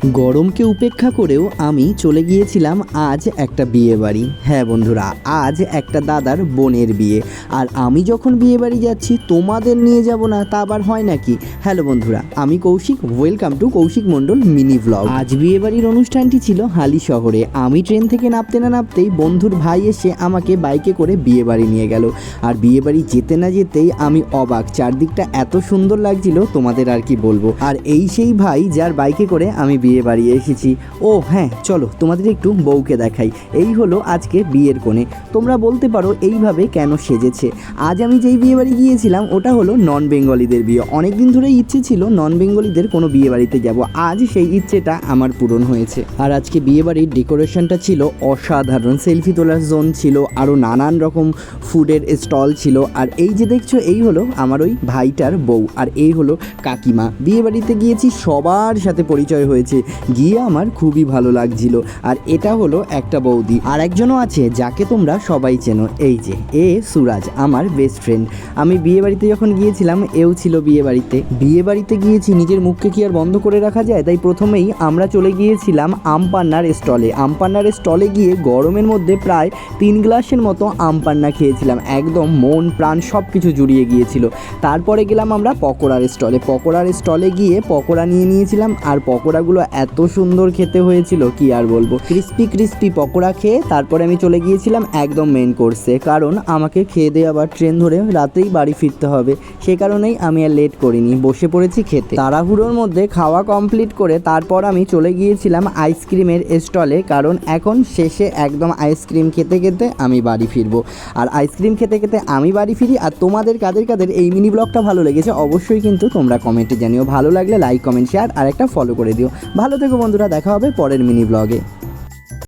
গরমকে উপেক্ষা করেও আমি চলে গিয়েছিলাম আজ একটা বিয়ে বাড়ি। হ্যাঁ বন্ধুরা, আজ একটা দাদার বোনের বিয়ে। আর আমি যখন বিয়ে বাড়ি যাচ্ছি তোমাদের নিয়ে যাব না, তা আবার হয় নাকি? হ্যালো বন্ধুরা, আমি Koushik, welcome to Koushik Mondal mini blog. আজ বিয়ে বাড়ির অনুষ্ঠানটি ছিল হালি শহরে। আমি ট্রেন থেকে নামতে না নামতেই বন্ধুর ভাই এসে আমাকে বাইকে করে বিয়ে বাড়ি নিয়ে গেল। আর বিয়ে বাড়ি যেতে না যেতেই আমি অবাক, চারদিকটা এত সুন্দর লাগছিল তোমাদের আর কি বলবো। আর এই সেই ভাই যার বাইকে করে আমি বিয়ে বাড়ি এসেছি। ও হ্যাঁ, চলো তোমাদের একটু বউকে দেখাই। এই হলো আজকে বিয়ের কোণে। তোমরা বলতে পারো এইভাবে কেন সেজেছে। আজ আমি যেই বিয়ে বাড়ি গিয়েছিলাম ওটা হলো নন বেঙ্গলিদের বিয়ে। অনেক দিন ধরেই ইচ্ছে ছিল নন বেঙ্গলিদের কোনো বিয়ে বাড়িতে যাব, আজ সেই ইচ্ছেটা আমার পূরণ হয়েছে। আর আজকে বিয়ে বাড়ির ডেকোরেশনটা ছিল অসাধারণ। সেলফি তোলার জোন ছিল, আরও নানান রকম ফুডের স্টল ছিল। আর এই যে দেখছো, এই হলো আমার ওই ভাইটার বউ, আর এই হলো কাকিমা। বিয়ে বাড়িতে গিয়েছি, সবার সাথে পরিচয় হয়েছে, গিয়ে আমার খুবই ভালো লাগছিল। আর এটা হলো একটা বৌদি, আর একজনও আছে যাকে তোমরা সবাই চেনো, এই যে সুরাজ, আমার বেস্ট ফ্রেন্ড। আমি বিয়ে বাড়িতে যখন গিয়েছিলাম এও ছিল বিয়ে বাড়িতে। বিয়ে বাড়িতে গিয়েছি, নিজের মুখকে কি আর বন্ধ করে রাখা যায়? তাই প্রথমেই আমরা চলে গিয়েছিলাম আমপান্নার স্টলে। আমপান্নার স্টলে গিয়ে গরমের মধ্যে প্রায় 3 গ্লাসের মতো আমপান্না খেয়েছিলাম। একদম মন প্রাণ সব কিছু জুড়িয়ে গিয়েছিল। তারপরে গেলাম আমরা পকোড়ার স্টলে। পকোড়ার স্টলে গিয়ে পকোড়া নিয়ে নিয়েছিলাম, আর পকোড়াগুলো এত সুন্দর খেতে হয়েছিল কি আর বলবো। ক্রিস্পি ক্রিস্পি পকোড়া খেয়ে তারপরে আমি চলে গিয়েছিলাম একদম মেন কোর্সে, কারণ আমাকে খেয়ে দিয়ে আবার ট্রেন ধরে রাতেই বাড়ি ফিরতে হবে। সে কারণেই আমি আর লেট করিনি, বসে পড়েছি খেতে। তাড়াহুড়োর মধ্যে খাওয়া কমপ্লিট করে তারপর আমি চলে গিয়েছিলাম আইসক্রিমের স্টলে, কারণ এখন শেষে একদম আইসক্রিম খেতে খেতে আমি বাড়ি ফিরবো। আর আইসক্রিম খেতে খেতে আমি বাড়ি ফিরি। আর তোমাদের কাদের কাদের এই মিনি ব্লগটা ভালো লেগেছে অবশ্যই কিন্তু তোমরা কমেন্টে জানিও। ভালো লাগলে লাইক, কমেন্ট, শেয়ার আর একটা ফলো করে দিও। ভালো থেকো বন্ধুরা, দেখা হবে পরের মিনি ব্লগে।